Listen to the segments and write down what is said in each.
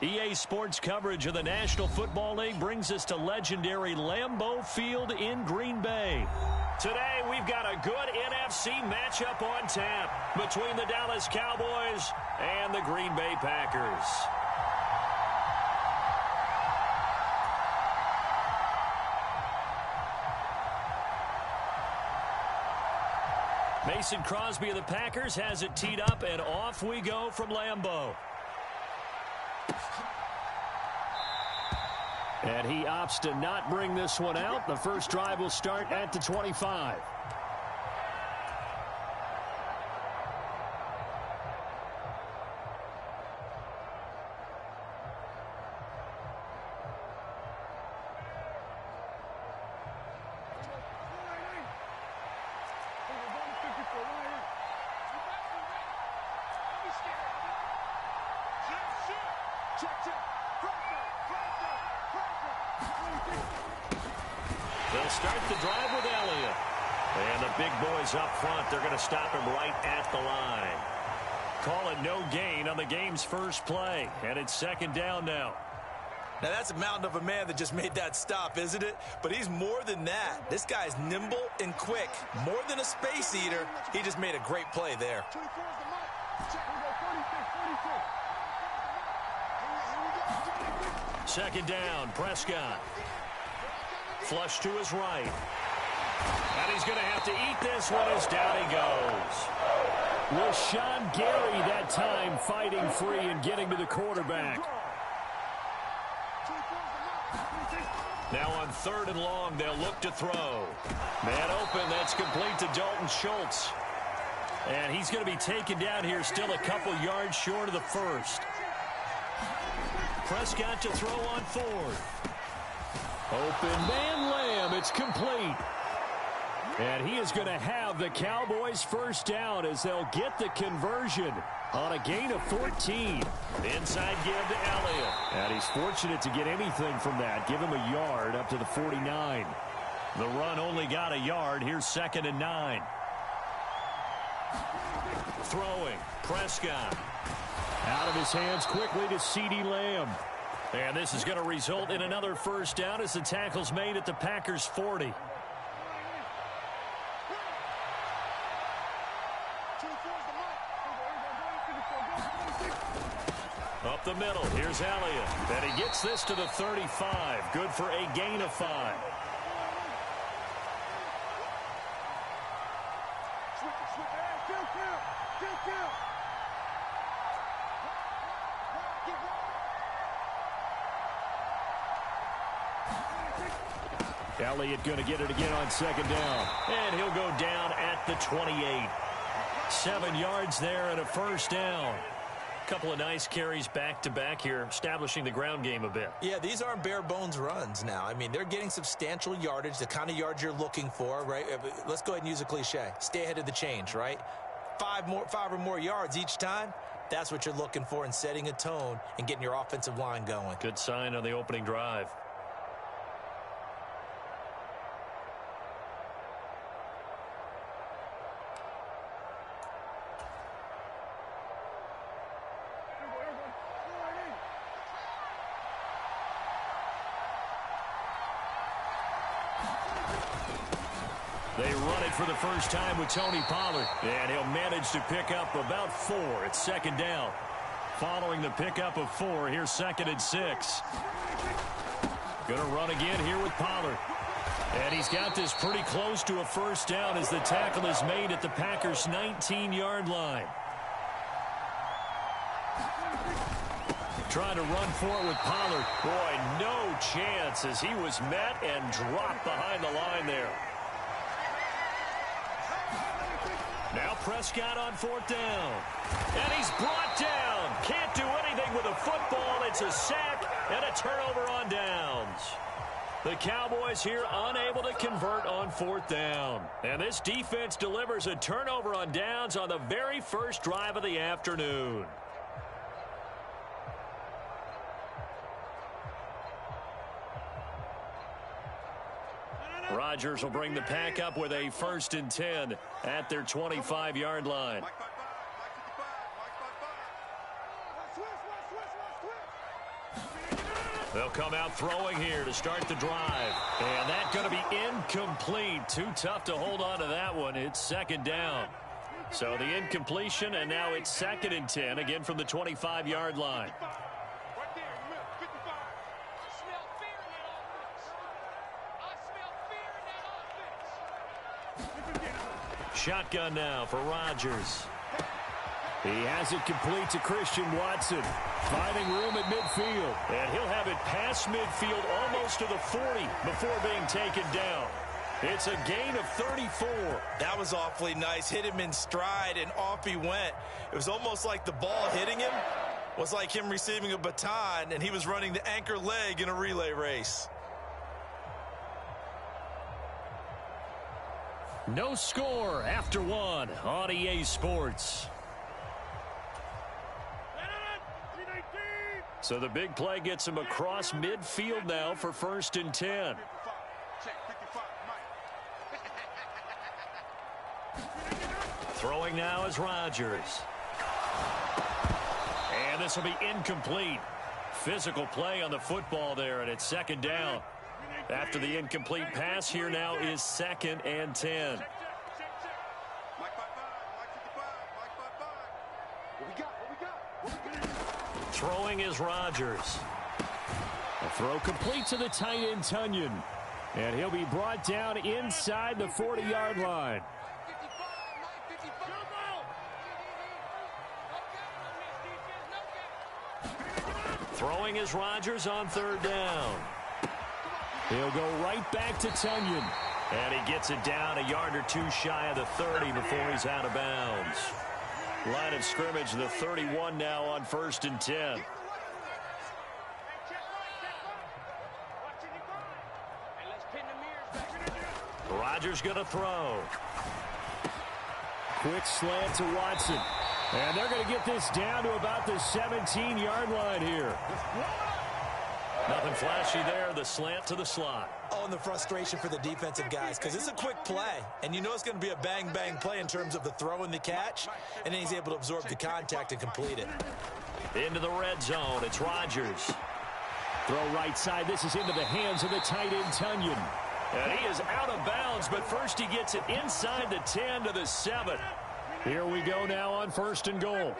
EA Sports coverage of the National Football League brings us to legendary Lambeau Field in Green Bay. Today, we've got a good NFC matchup on tap between the Dallas Cowboys and the Green Bay Packers. Mason Crosby of the Packers has it teed up, and off we go from Lambeau. And he opts to not bring this one out. The first drive will start at the 25. They'll start the drive with Elliott. And the big boys up front, they're going to stop him right at the line. Call it no gain on the game's first play. And it's second down now. Now, that's a mountain of a man that just made that stop, isn't it? But he's more than that. This guy's nimble and quick. More than a space eater. He just made a great play there. Second down, Prescott. Flush to his right. And he's going to have to eat this one as down he goes. Was Sean Gary that time fighting free and getting to the quarterback. Now on 3rd and long, they'll look to throw. Man open, that's complete to Dalton Schultz. And he's going to be taken down here still a couple yards short of the first. Prescott to throw on 4th. Open man Lamb, it's complete. And he is going to have the Cowboys first down as they'll get the conversion on a gain of 14. Inside give to Elliott. And he's fortunate to get anything from that. Give him a yard up to the 49. The run only got a yard. Here's 2nd and 9. Throwing, Prescott. Out of his hands quickly to CeeDee Lamb. And this is going to result in another first down as the tackle's made at the Packers' 40. Up the middle, here's Elliott. And he gets this to the 35. Good for a gain of 5. Elliott going to get it again on 2nd down. And he'll go down at the 28. 7 yards there and a first down. Couple of nice carries back-to-back here, establishing the ground game a bit. Yeah, these aren't bare-bones runs now. I mean, they're getting substantial yardage, the kind of yards you're looking for, right? Let's go ahead and use a cliche. Stay ahead of the change, right? 5 or more yards each time. That's what you're looking for in setting a tone and getting your offensive line going. Good sign on the opening drive. They run it for the first time with Tony Pollard. And he'll manage to pick up about 4. It's 2nd down. Following the pickup of 4, here's 2nd and 6. Going to run again here with Pollard. And he's got this pretty close to a first down as the tackle is made at the Packers' 19-yard line. Trying to run for it with Pollard. Boy, no chance as he was met and dropped behind the line there. Now Prescott on 4th down. And he's brought down. Can't do anything with a football. It's a sack and a turnover on downs. The Cowboys here unable to convert on 4th down. And this defense delivers a turnover on downs on the very first drive of the afternoon. Rodgers will bring the pack up with a 1st and 10 at their 25-yard line. They'll come out throwing here to start the drive. And that's going to be incomplete. Too tough to hold on to that one. It's second down. So the incompletion, and now it's 2nd and 10, again from the 25-yard line. Shotgun now for Rodgers. He has it complete to Christian Watson. Finding room at midfield. And he'll have it past midfield almost to the 40 before being taken down. It's a gain of 34. That was awfully nice. Hit him in stride, and off he went. It was almost like the ball hitting him was like him receiving a baton, and he was running the anchor leg in a relay race. No score after one on EA Sports. So the big play gets him across midfield now for 1st and 10. Throwing now is Rodgers. And this will be incomplete. Physical play on the football there, and it's 2nd down. After the incomplete pass, here now is 2nd and 10. Throwing is Rodgers. A throw complete to the tight end, Tunyon. And he'll be brought down inside the 40-yard line. Throwing is Rodgers on 3rd down. He'll go right back to Tunyon. And he gets it down a yard or two shy of the 30 before he's out of bounds. Line of scrimmage, the 31 now on 1st and 10. Rodgers going to throw. Quick slant to Watson. And they're going to get this down to about the 17-yard line here. Nothing flashy there. The slant to the slot. Oh, and the frustration for the defensive guys, because it's a quick play, and you know it's going to be a bang-bang play in terms of the throw and the catch, and then he's able to absorb the contact and complete it. Into the red zone. It's Rodgers. Throw right side. This is into the hands of the tight end, Tunyon. And he is out of bounds, but first he gets it inside the 10 to the 7. Here we go now on 1st and goal.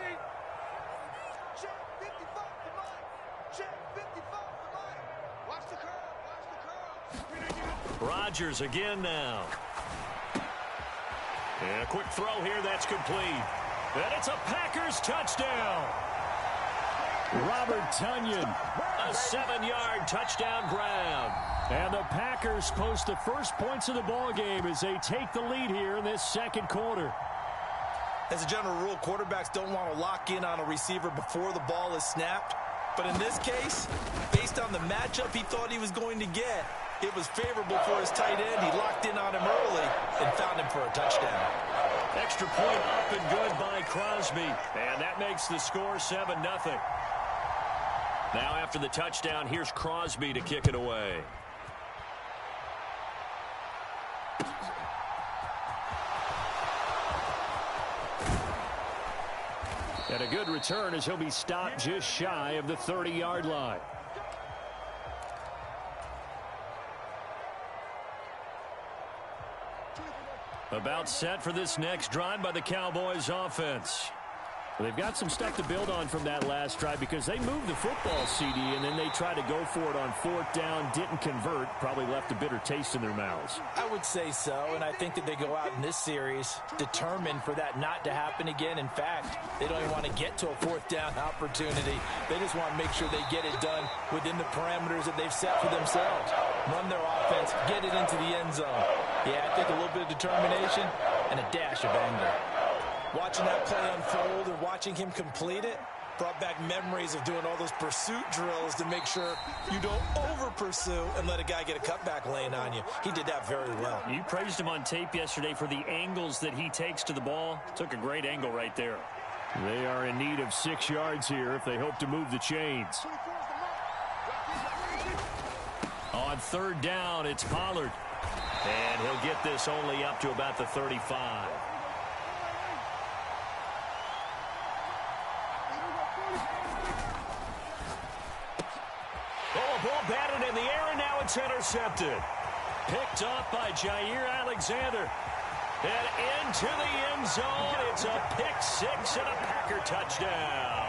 Rodgers again now. And a quick throw here, that's complete. And it's a Packers touchdown. Robert Tunyon, a 7-yard touchdown grab. And the Packers post the first points of the ball game as they take the lead here in this 2nd quarter. As a general rule, quarterbacks don't want to lock in on a receiver before the ball is snapped. But in this case, based on the matchup he thought he was going to get, it was favorable for his tight end. He locked in on him early and found him for a touchdown. Extra point up and good by Crosby. And that makes the score 7-0. Now after the touchdown, here's Crosby to kick it away. And a good return as he'll be stopped just shy of the 30-yard line. About set for this next drive by the Cowboys offense. Well, they've got some stuff to build on from that last drive because they moved the football, CD, and then they tried to go for it on 4th down, didn't convert, probably left a bitter taste in their mouths. I would say so, and I think that they go out in this series determined for that not to happen again. In fact, they don't even want to get to a 4th down opportunity. They just want to make sure they get it done within the parameters that they've set for themselves. Run their offense, get it into the end zone. Yeah, I think a little bit of determination and a dash of anger. Watching that play unfold and watching him complete it brought back memories of doing all those pursuit drills to make sure you don't over-pursue and let a guy get a cutback lane on you. He did that very well. You praised him on tape yesterday for the angles that he takes to the ball. Took a great angle right there. They are in need of 6 yards here if they hope to move the chains. On 3rd down, it's Pollard. And he'll get this only up to about the 35. it's intercepted. Picked off by Jair Alexander. And into the end zone. It's a pick six and a Packer touchdown.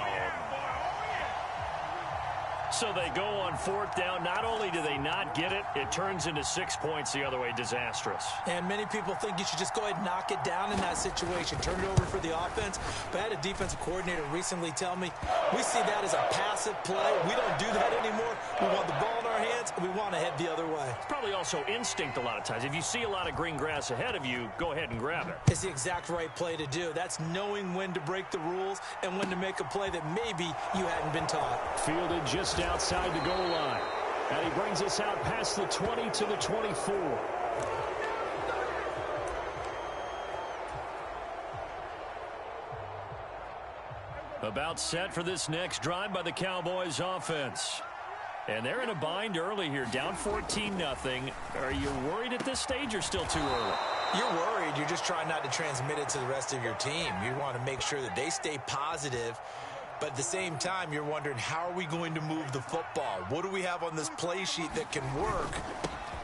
So they go on fourth down. Not only do they not get it, it turns into 6 points the other way. Disastrous. And many people think you should just go ahead and knock it down in that situation. Turn it over for the offense. But I had a defensive coordinator recently tell me, we see that as a passive play. We don't do that anymore. We want the ball in our hands, and we want to head the other way. It's probably also instinct a lot of times. If you see a lot of green grass ahead of you, go ahead and grab it. It's the exact right play to do. That's knowing when to break the rules and when to make a play that maybe you hadn't been taught. Fielded just outside the goal line. And he brings us out past the 20 to the 24. About set for this next drive by the Cowboys offense. And they're in a bind early here, down 14-0. Are you worried at this stage or still too early? You're worried. You're just trying not to transmit it to the rest of your team. You want to make sure that they stay positive. But at the same time, you're wondering, how are we going to move the football? What do we have on this play sheet that can work?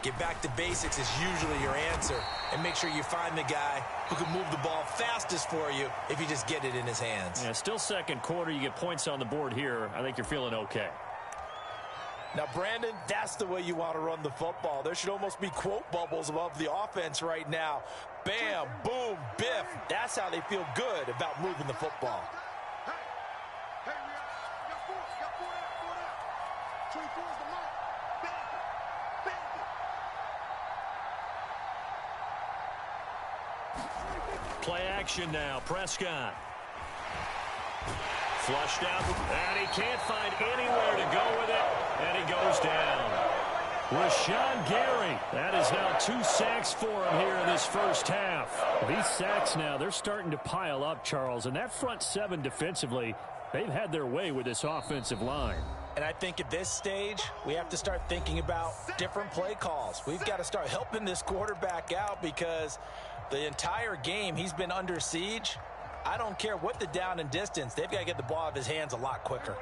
Get back to basics is usually your answer. And make sure you find the guy who can move the ball fastest for you if you just get it in his hands. Yeah, still second quarter. You get points on the board here. I think you're feeling okay. Now, Brandon, that's the way you want to run the football. There should almost be quote bubbles above the offense right now. Bam, boom, biff. That's how they feel good about moving the football. Play action now. Prescott. Flushed out, and he can't find anywhere to go with it, and he goes down. Rashawn Gary. That is now 2 sacks for him here in this first half. These sacks now, they're starting to pile up, Charles, and that front seven defensively, they've had their way with this offensive line. And I think at this stage, we have to start thinking about different play calls. We've got to start helping this quarterback out because the entire game he's been under siege. I don't care what the down and distance. They've got to get the ball out of his hands a lot quicker.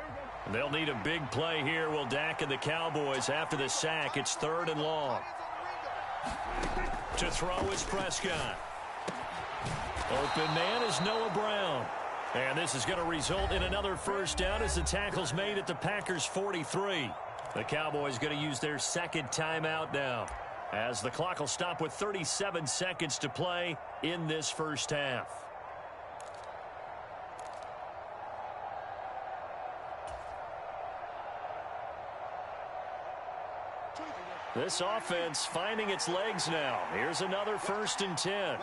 They'll need a big play here. Will Dak and the Cowboys after the sack. It's 3rd and long. To throw is Prescott. Open man is Noah Brown. And this is going to result in another first down as the tackle's made at the Packers' 43. The Cowboys going to use their second timeout now, as the clock will stop with 37 seconds to play in this first half. This offense finding its legs now. Here's another 1st and 10.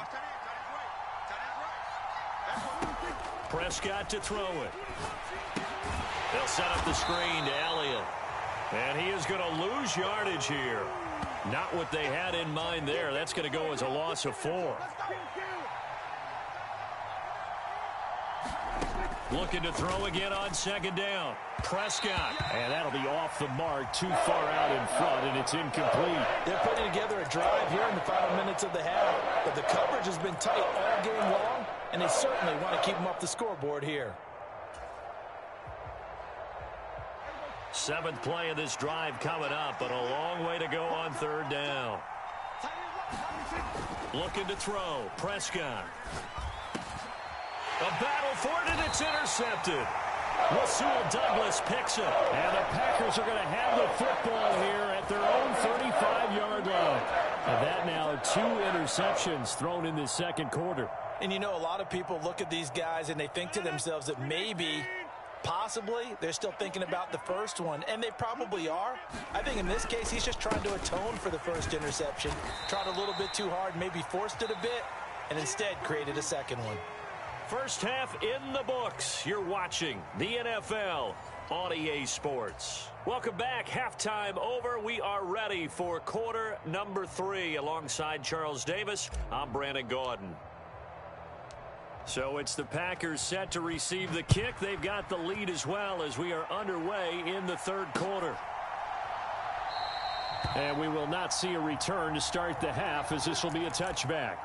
Prescott to throw it. They'll set up the screen to Elliott. And he is going to lose yardage here. Not what they had in mind there. That's going to go as a loss of 4. Looking to throw again on 2nd down. Prescott. And that'll be off the mark, too far out in front, and it's incomplete. They're putting together a drive here in the final minutes of the half, but the coverage has been tight all game long, and they certainly want to keep them off the scoreboard here. 7th play of this drive coming up, but a long way to go on 3rd down. Looking to throw. Prescott. A battle for it, and it's intercepted. Rasul Douglas picks it. And the Packers are going to have the football here at their own 35-yard line. And that now 2 interceptions thrown in this second quarter. And you know, a lot of people look at these guys and they think to themselves that maybe, possibly, they're still thinking about the first one. And they probably are. I think in this case, he's just trying to atone for the first interception. Tried a little bit too hard, maybe forced it a bit, and instead created a second one. First half in the books. You're watching the NFL on EA Sports. Welcome back. Halftime over. We are ready for quarter number 3. Alongside Charles Davis, I'm Brandon Gaudin. So it's the Packers set to receive the kick. They've got the lead as well as we are underway in the 3rd quarter. And we will not see a return to start the half, as this will be a touchback.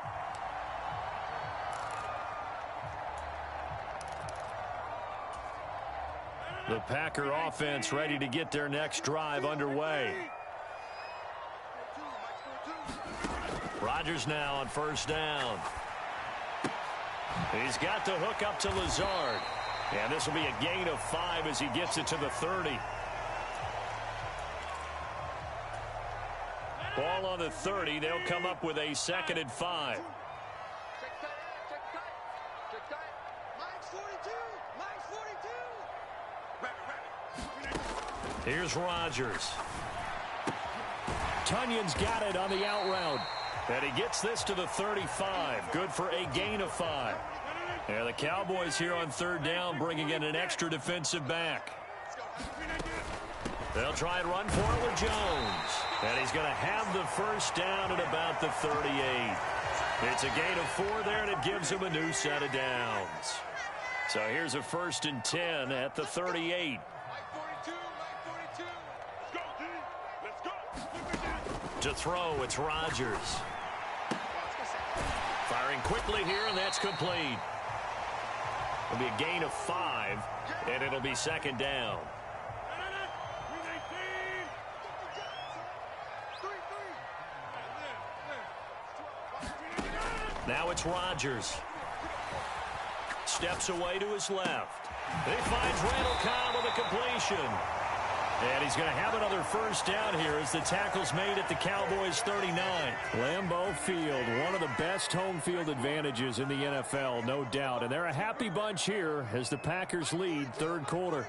The Packer offense ready to get their next drive underway. Rodgers now on first down. He's got the hook up to Lazard. And this will be a gain of 5 as he gets it to the 30. Ball on the 30. They'll come up with a 2nd and 5. Here's Rodgers. Tunyon's got it on the out route. And he gets this to the 35. Good for a gain of 5. Yeah, the Cowboys here on 3rd down bringing in an extra defensive back. They'll try and run for it with Jones. And he's going to have the first down at about the 38. It's a gain of 4 there, and it gives him a new set of downs. So here's a 1st and 10 at the 38. To throw, it's Rodgers. Firing quickly here, and that's complete. It'll be a gain of 5, and it'll be 2nd down. Now it's Rodgers. Steps away to his left. He finds Randall Cobb with a completion. And he's going to have another first down here as the tackle's made at the Cowboys' 39. Lambeau Field, one of the best home field advantages in the NFL, no doubt. And they're a happy bunch here as the Packers lead 3rd quarter.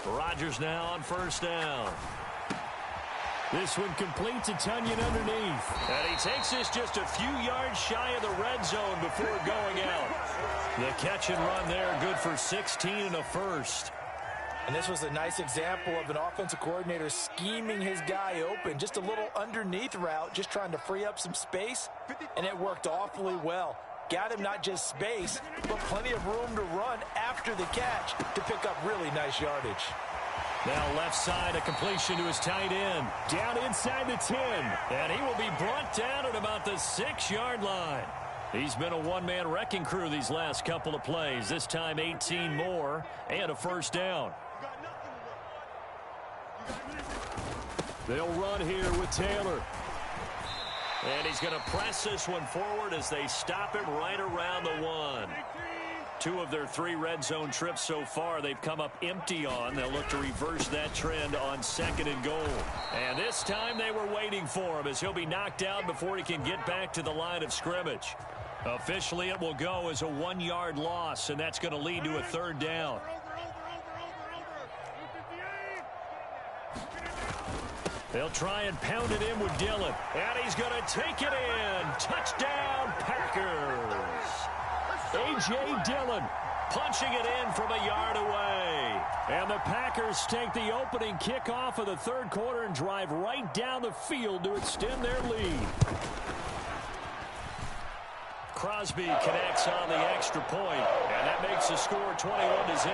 Rodgers now on first down. This one complete to Tunyon underneath. And he takes this just a few yards shy of the red zone before going out. The catch and run there, good for 16 and a first. And this was a nice example of an offensive coordinator scheming his guy open. Just a little underneath route, just trying to free up some space, and it worked awfully well. Got him not just space, but plenty of room to run after the catch to pick up really nice yardage. Now left side, a completion to his tight end. Down inside the 10. And he will be brought down at about the 6-yard line. He's been a one-man wrecking crew these last couple of plays. This time 18 more and a first down. They'll run here with Taylor. And he's going to press this one forward as they stop him right around the 1. 2 of their 3 red zone trips so far they've come up empty on. They'll look to reverse that trend on 2nd and goal. And this time they were waiting for him as he'll be knocked out before he can get back to the line of scrimmage. Officially it will go as a 1-yard loss, and that's going to lead to a 3rd down. They'll try and pound it in with Dillon. And he's going to take it in. Touchdown, Packers. A.J. Dillon punching it in from a yard away. And the Packers take the opening kickoff of the 3rd quarter and drive right down the field to extend their lead. Crosby connects on the extra point, and that makes the score 21-0.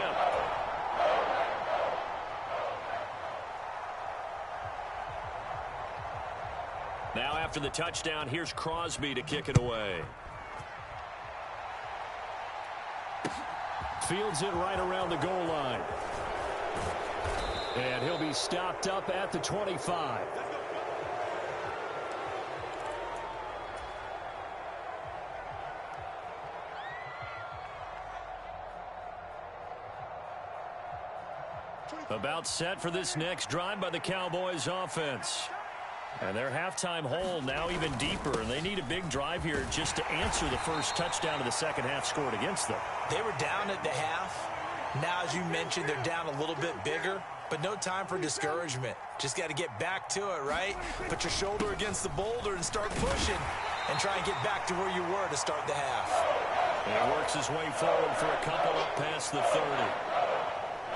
Now after the touchdown, here's Crosby to kick it away. Fields it right around the goal line. And he'll be stopped up at the 25. About set for this next drive by the Cowboys offense. And their halftime hole now even deeper, and they need a big drive here just to answer the first touchdown of the second half scored against them. They were down at the half. Now, as you mentioned, they're down a little bit bigger, but no time for discouragement. Just got to get back to it, right? Put your shoulder against the boulder and start pushing and try and get back to where you were to start the half. And he works his way forward for a couple up past the 30.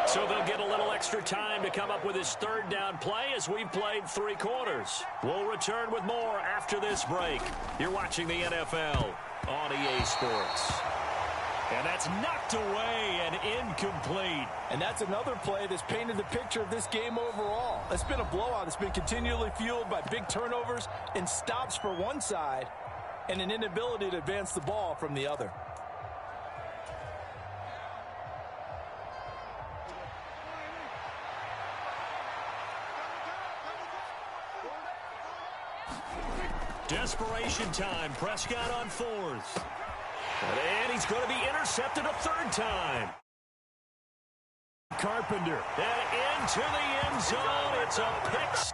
So they'll get a little extra time to come up with his 3rd down play as we've played 3 quarters. We'll return with more after this break. You're watching the NFL on EA Sports. And that's knocked away and incomplete. And that's another play that's painted the picture of this game overall. It's been a blowout. It's been continually fueled by big turnovers and stops for one side and an inability to advance the ball from the other. Desperation time. Prescott on fourth. And he's going to be intercepted a third time. Carpenter. And into the end zone. It's a pick.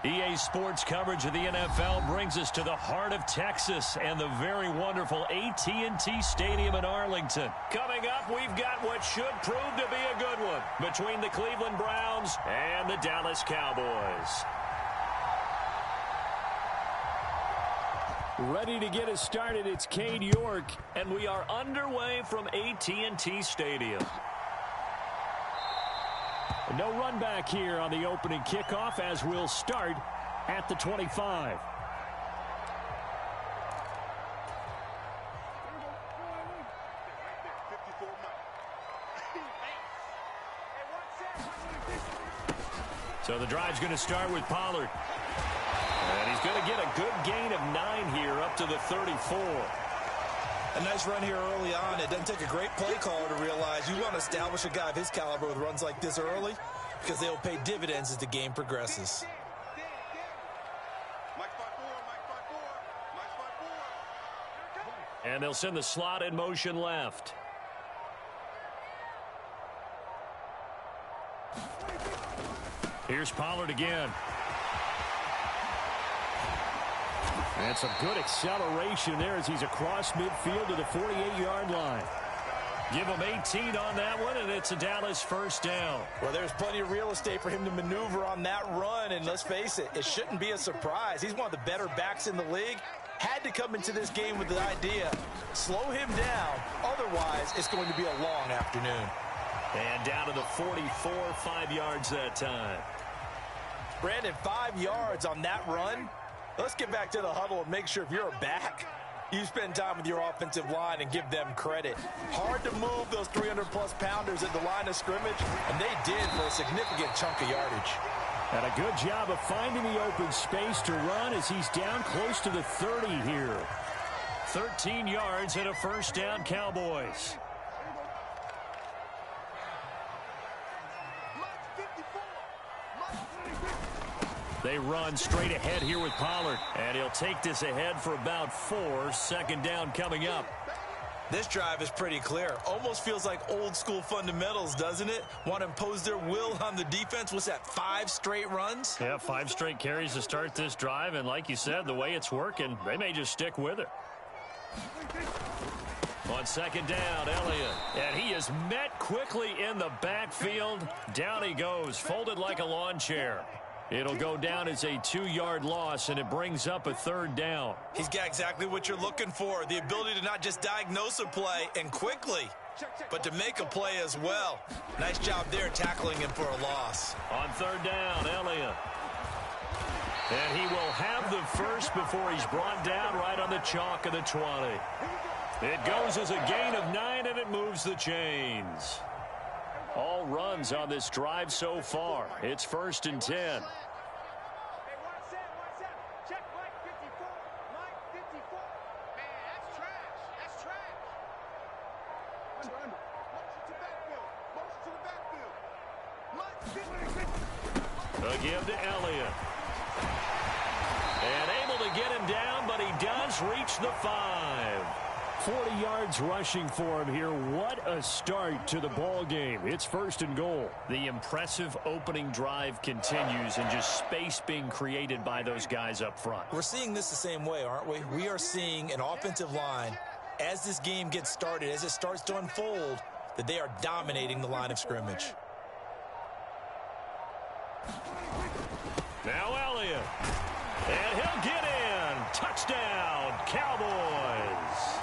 EA Sports coverage of the NFL brings us to the heart of Texas and the very wonderful AT&T Stadium in Arlington. Coming up, we've got what should prove to be a good one between the Cleveland Browns and the Dallas Cowboys. Ready to get us started, it's Cade York, and we are underway from AT&T Stadium. No run back here on the opening kickoff as we'll start at the 25. So the drive's going to start with Pollard. And he's going to get a good gain of 9 here up to the 34. A nice run here early on. It doesn't take a great play caller to realize you want to establish a guy of his caliber with runs like this early because they'll pay dividends as the game progresses. And they'll send the slot in motion left. Here's Pollard again. And some good acceleration there as he's across midfield to the 48-yard line. Give him 18 on that one, and it's a Dallas first down. Well, there's plenty of real estate for him to maneuver on that run, and let's face it, it shouldn't be a surprise. He's one of the better backs in the league. Had to come into this game with the idea, slow him down, otherwise it's going to be a long afternoon. And down to the 44, 5 yards that time. Brandon, 5 yards on that run. Let's get back to the huddle and make sure if you're a back, you spend time with your offensive line and give them credit. Hard to move those 300-plus pounders at the line of scrimmage, and they did for a significant chunk of yardage. And a good job of finding the open space to run as he's down close to the 30 here. 13 yards and a first down, Cowboys. They run straight ahead here with Pollard. And he'll take this ahead for about 4. Second down coming up. This drive is pretty clear. Almost feels like old school fundamentals, doesn't it? Want to impose their will on the defense. What's that, 5 straight runs? Yeah, 5 straight carries to start this drive. And like you said, the way it's working, they may just stick with it. On second down, Elliott. And he is met quickly in the backfield. Down he goes, folded like a lawn chair. It'll go down as a 2-yard loss, and it brings up a third down. He's got exactly what you're looking for, the ability to not just diagnose a play and quickly, but to make a play as well. Nice job there tackling him for a loss. On third down, Elliott. And he will have the first before he's brought down right on the chalk of the 20. It goes as a gain of 9, and it moves the chains. All runs on this drive so far. It's 1st and 10. A give to Elliott. And able to get him down, but he does reach the 5. 40 yards rushing for him here. What a start to the ball game. It's 1st and goal. The impressive opening drive continues, and just space being created by those guys up front. We're seeing this the same way, aren't we? We are seeing an offensive line, as this game gets started, as it starts to unfold, that they are dominating the line of scrimmage. Now Elliott. And he'll get in. Touchdown, Cowboys.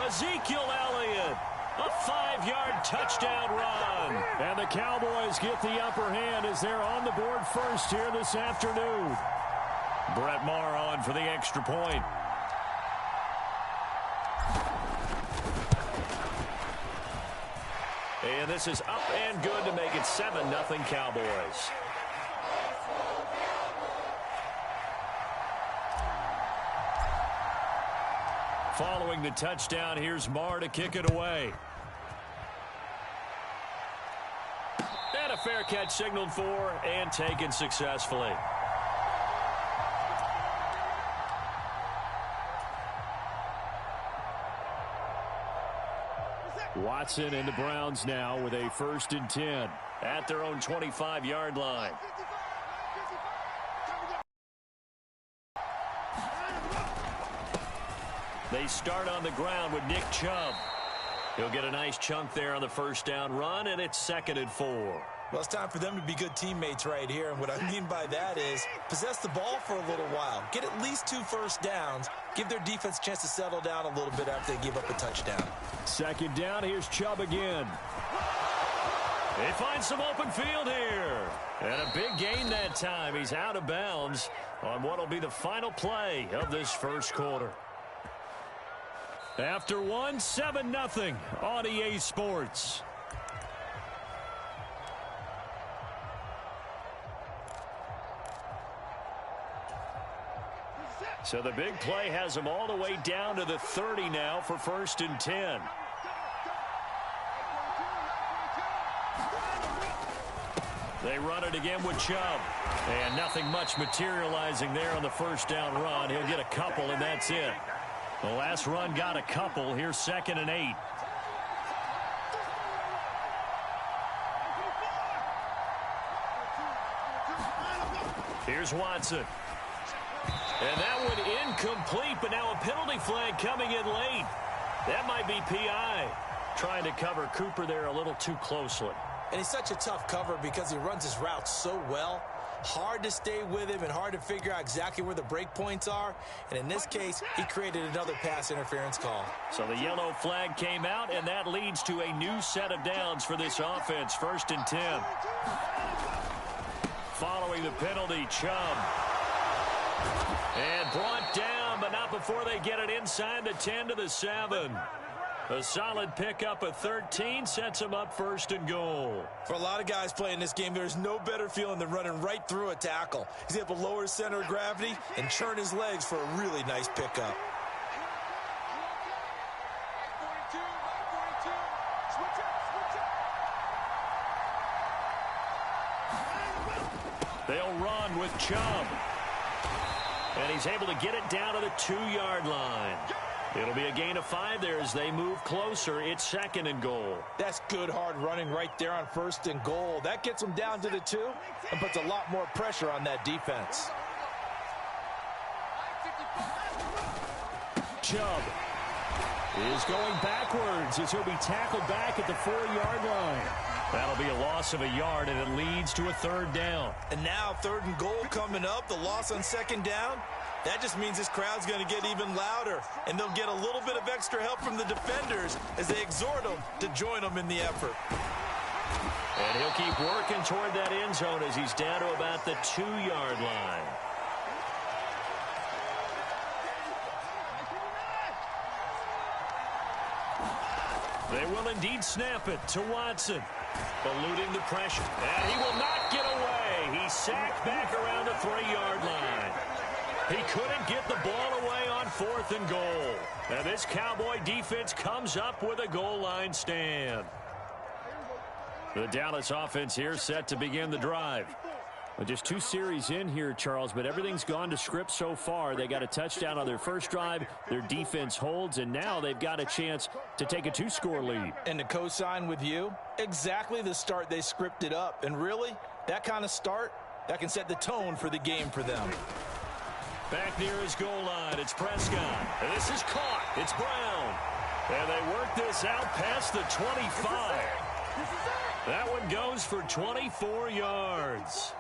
Ezekiel Elliott. A 5-yard touchdown run. And the Cowboys get the upper hand as they're on the board first here this afternoon. Brett Maher on for the extra point. And this is up and good to make it 7-0 Cowboys. Following the touchdown, here's Maher to kick it away. And a fair catch signaled for and taken successfully. Watson and the Browns now with a 1st and 10 at their own 25-yard line. They start on the ground with Nick Chubb. He'll get a nice chunk there on the 1st down run, and it's 2nd and 4. Well, it's time for them to be good teammates right here. And what I mean by that is possess the ball for a little while. Get at least 2 first downs. Give their defense a chance to settle down a little bit after they give up a touchdown. 2nd down. Here's Chubb again. They find some open field here. And a big gain that time. He's out of bounds on what will be the final play of this 1st quarter. After 7-0 on EA Sports. So the big play has them all the way down to the 30 now for 1st and 10. They run it again with Chubb. And nothing much materializing there on the 1st down run. He'll get a couple, and that's it. The last run got a couple. Here's 2nd and 8. Here's Watson. And that one incomplete, but now a penalty flag coming in late. That might be PI. Trying to cover Cooper there a little too closely. And he's such a tough cover because he runs his route so well. Hard to stay with him and hard to figure out exactly where the break points are. And in this case, he created another pass interference call. So the yellow flag came out, and that leads to a new set of downs for this offense. 1st and 10. Following the penalty, Chubb. And brought down, but not before they get it inside the 10 to the 7. A solid pickup of 13 sets him up 1st and goal. For a lot of guys playing this game, there's no better feeling than running right through a tackle. He's able to lower his center of gravity and churn his legs for a really nice pickup. They'll run with Chubb. And he's able to get it down to the 2-yard line. It'll be a gain of 5 there as they move closer. It's 2nd and goal. That's good hard running right there on 1st and goal. That gets them down to the 2 and puts a lot more pressure on that defense. Chubb is going backwards as he'll be tackled back at the 4-yard line. That'll be a loss of a yard, and it leads to a 3rd down. And now 3rd and goal coming up, the loss on 2nd down. That just means this crowd's going to get even louder, and they'll get a little bit of extra help from the defenders as they exhort them to join them in the effort. And he'll keep working toward that end zone as he's down to about the 2-yard line. They will indeed snap it to Watson. Eluding the pressure. And he will not get away. He's sacked back around the 3-yard line. He couldn't get the ball away on 4th and goal. And this Cowboy defense comes up with a goal line stand. The Dallas offense here set to begin the drive. Well, just 2 series in here, Charles, but everything's gone to script so far. They got a touchdown on their first drive. Their defense holds, and now they've got a chance to take a 2-score lead. And to co-sign with you, exactly the start they scripted up. And really, that kind of start, that can set the tone for the game for them. Back near his goal line, it's Prescott. And this is caught. It's Brown. And they work this out past the 25. That one goes for 24 yards.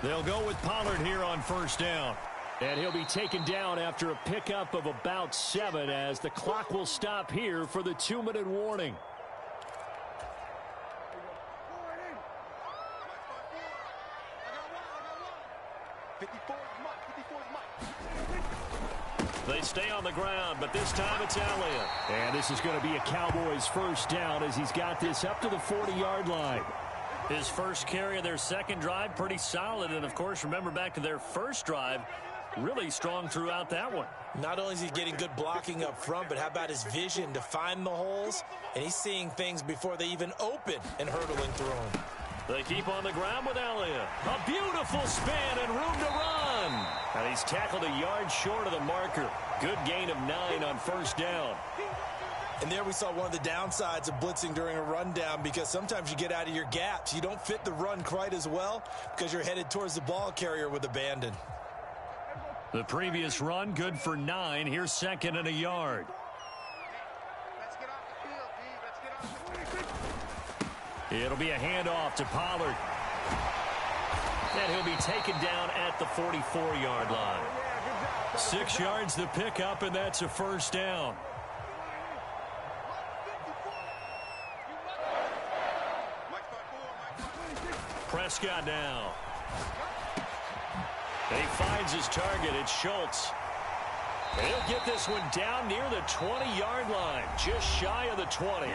They'll go with Pollard here on first down. And he'll be taken down after a pickup of about 7 as the clock will stop here for the 2-minute warning. They stay on the ground, but this time it's Elliott. And this is going to be a Cowboys first down as he's got this up to the 40-yard line. His first carry of their second drive, pretty solid. And, of course, remember back to their first drive, really strong throughout that one. Not only is he getting good blocking up front, but how about his vision to find the holes? And he's seeing things before they even open and hurtling through them. They keep on the ground with Elliott. A beautiful spin and room to run. And he's tackled a yard short of the marker. Good gain of 9 on first down. And there we saw one of the downsides of blitzing during a rundown, because sometimes you get out of your gaps. You don't fit the run quite as well because you're headed towards the ball carrier with abandon. The previous run good for 9. Here's 2nd and a yard. It'll be a handoff to Pollard. And he'll be taken down at the 44-yard line. 6 yards the pickup, and that's a first down. Prescott now. And he finds his target. It's Schultz. And he'll get this one down near the 20-yard line, just shy of the 20.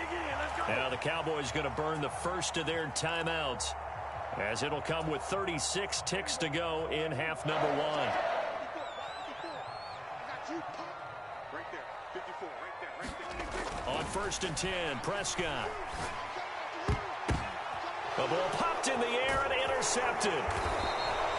Now the Cowboys going to burn the first of their timeouts, as it'll come with 36 ticks to go in half number 1. On 1st and 10, Prescott. The ball popped in the air and intercepted.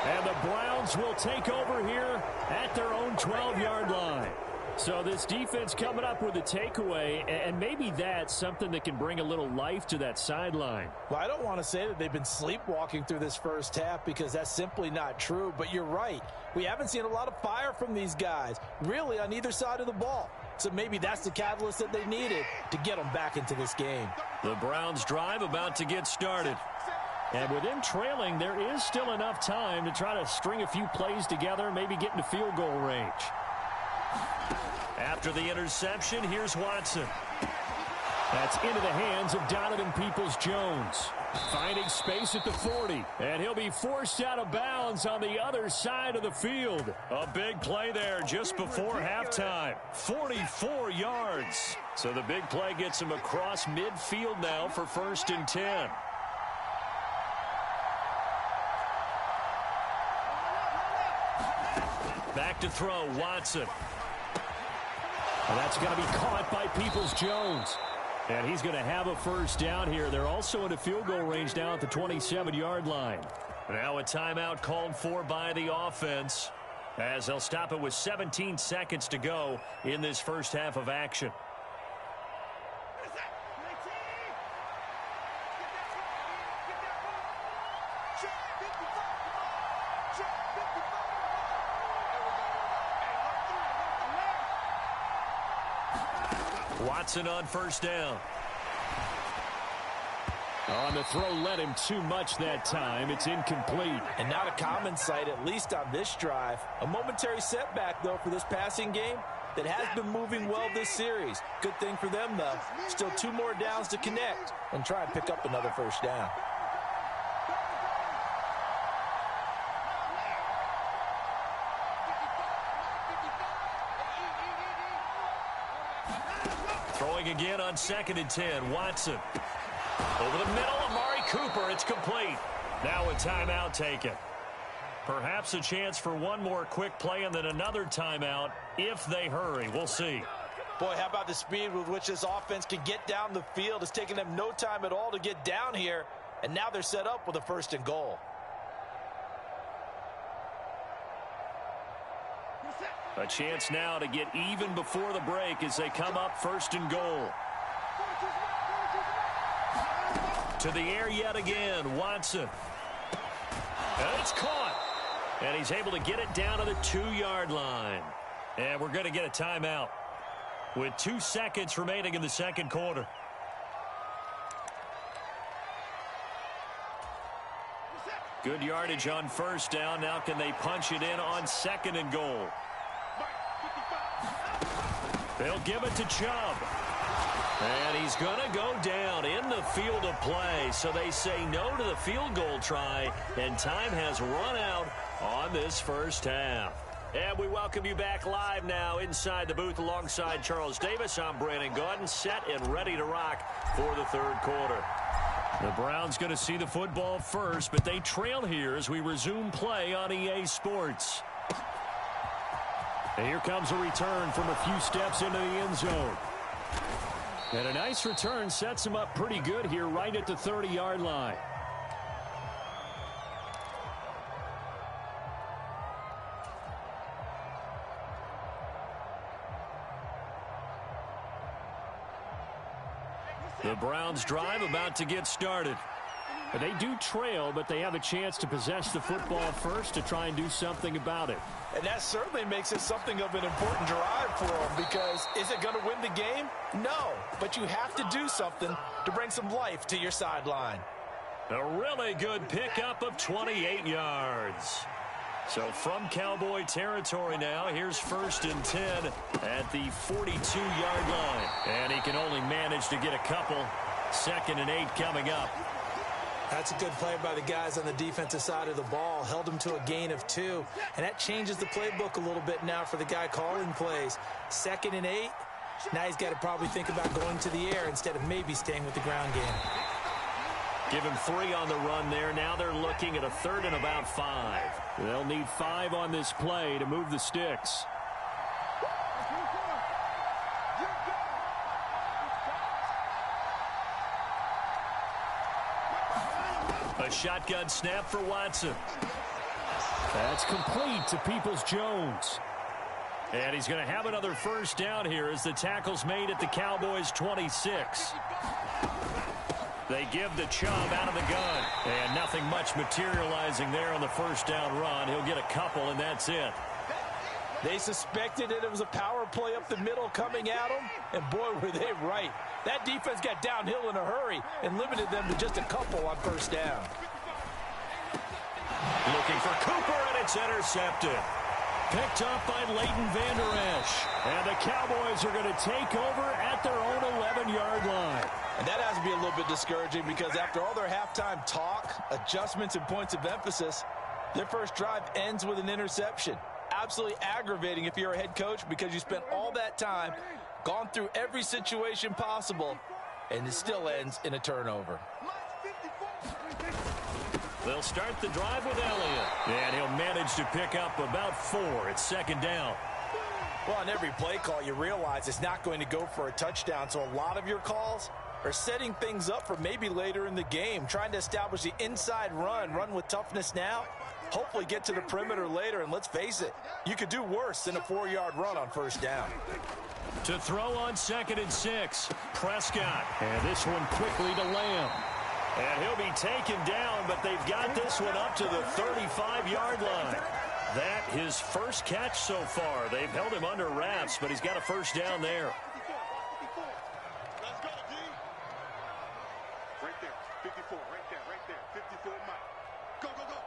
And the Browns will take over here at their own 12-yard line. So this defense coming up with a takeaway, and maybe that's something that can bring a little life to that sideline. Well, I don't want to say that they've been sleepwalking through this first half, because that's simply not true. But you're right. We haven't seen a lot of fire from these guys, really, on either side of the ball. So maybe that's the catalyst that they needed to get them back into this game. The Browns drive about to get started. And with them trailing, there is still enough time to try to string a few plays together, maybe get into field goal range. After the interception, here's Watson. That's into the hands of Donovan Peoples-Jones. Finding space at the 40. And he'll be forced out of bounds on the other side of the field. A big play there just before halftime. 44 yards. So the big play gets him across midfield now for 1st and 10. Back to throw, Watson. And that's going to be caught by Peoples-Jones. And he's going to have a first down here. They're also into field goal range now at the 27-yard line. Now a timeout called for by the offense, as they'll stop it with 17 seconds to go in this first half of action. Watson on first down. On the throw, led him too much that time. It's incomplete. And not a common sight, at least on this drive. A momentary setback, though, for this passing game that has been moving well this series. Good thing for them, though. Still 2 more downs to connect and try and pick up another first down. going again on 2nd and 10. Watson. Over the middle, Amari Cooper. It's complete. Now a timeout taken. Perhaps a chance for one more quick play and then another timeout if they hurry. We'll see. Boy, how about the speed with which this offense can get down the field? It's taken them no time at all to get down here, and now they're set up with a 1st and goal. A chance now to get even before the break as they come up 1st and goal. To the air yet again, Watson. And it's caught. And he's able to get it down to the 2-yard line. And we're going to get a timeout with 2 seconds remaining in the 2nd quarter. Good yardage on 1st down. Now can they punch it in on 2nd and goal? They'll give it to Chubb. And he's going to go down in the field of play. So they say no to the field goal try, and time has run out on this 1st half. And we welcome you back live now inside the booth alongside Charles Davis. I'm Brandon Gaudin, set and ready to rock for the 3rd quarter. The Browns going to see the football first, but they trail here as we resume play on EA Sports. And here comes a return from a few steps into the end zone. And a nice return sets him up pretty good here right at the 30-yard line. The Browns drive about to get started. They do trail, but they have a chance to possess the football first to try and do something about it. And that certainly makes it something of an important drive for them, because is it going to win the game? No, but you have to do something to bring some life to your sideline. A really good pickup of 28 yards. So from Cowboy territory now, here's 1st and 10 at the 42-yard line. And he can only manage to get a couple. 2nd and 8 coming up. That's a good play by the guys on the defensive side of the ball. Held him to a gain of 2. And that changes the playbook a little bit now for the guy calling plays. 2nd and 8. Now he's got to probably think about going to the air instead of maybe staying with the ground game. Give him 3 on the run there. Now they're looking at a 3rd and about 5. They'll need 5 on this play to move the sticks. A shotgun snap for Watson. That's complete to Peoples-Jones. And he's going to have another 1st down here as the tackle's made at the Cowboys' 26. They give the Chubb out of the gun. And nothing much materializing there on the 1st down run. He'll get a couple, and that's it. They suspected it was a power play up the middle coming at them, and boy, were they right. That defense got downhill in a hurry and limited them to just a couple on 1st down. Looking for Cooper, and it's intercepted. Picked up by Leighton Vander Esch. And the Cowboys are going to take over at their own 11-yard line. And that has to be a little bit discouraging, because after all their halftime talk, adjustments, and points of emphasis, their first drive ends with an interception. Absolutely aggravating if you're a head coach, because you spent all that time, gone through every situation possible, and it still ends in a turnover. They'll start the drive with Elliott. And he'll manage to pick up about 4. It's 2nd down. Well, on every play call, you realize it's not going to go for a touchdown, so a lot of your calls are setting things up for maybe later in the game, trying to establish the inside run with toughness now, hopefully get to the perimeter later, and let's face it, you could do worse than a 4-yard run on 1st down. To throw on 2nd and 6, Prescott. And this one quickly to Lamb. And he'll be taken down, but they've got this one up to the 35-yard line. That his first catch so far. They've held him under wraps, but he's got a 1st down there. Let's go, D. Right there, 54, right there, 54 mile. Go, go, go.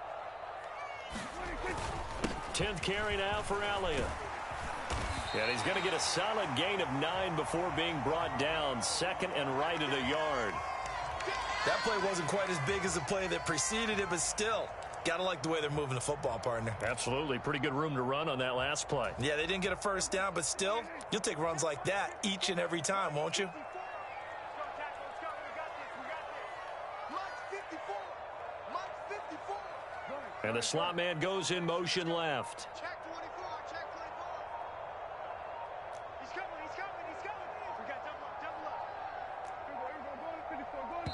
10th carry now for Elliott. And he's going to get a solid gain of 9 before being brought down. 2nd and right at a yard. That play wasn't quite as big as the play that preceded it, but still, got to like the way they're moving the football, partner. Absolutely. Pretty good room to run on that last play. Yeah, they didn't get a 1st down, but still, you'll take runs like that each and every time, won't you? And the slot man goes in motion left. Check 24, check 24. He's coming, he's coming, he's coming. We got double up, double up. Here we go, go to 54, go to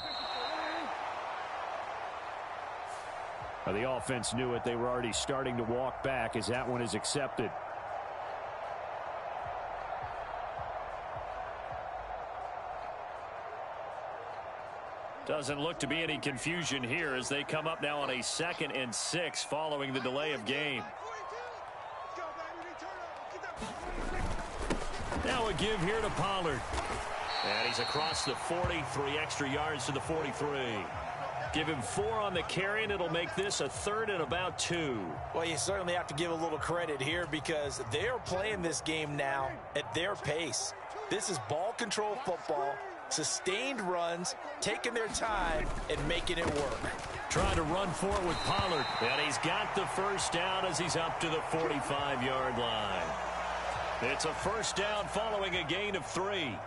54. The offense knew it. They were already starting to walk back as that one is accepted. Doesn't look to be any confusion here as they come up now on a 2nd and 6 following the delay of game. Now a give here to Pollard. And he's across the 40, 3 extra yards to the 43. Give him 4 on the carry, and it'll make this a 3rd and about 2. Well, you certainly have to give a little credit here because they're playing this game now at their pace. This is ball control football, sustained runs, taking their time, and making it work. Trying to run for it with Pollard. And he's got the first down as he's up to the 45-yard line. It's a first down following a gain of 3.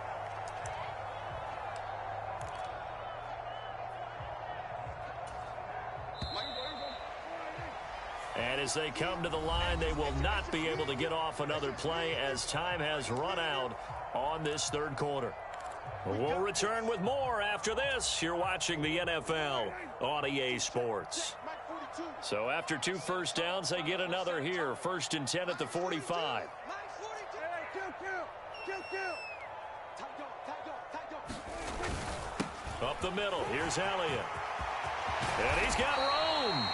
And as they come to the line, they will not be able to get off another play as time has run out on this 3rd quarter. We'll return with more after this. You're watching the NFL on EA Sports. So after 2 first downs, they get another here. 1st and 10 at the 45. Up the middle. Here's Elliott. And he's got room.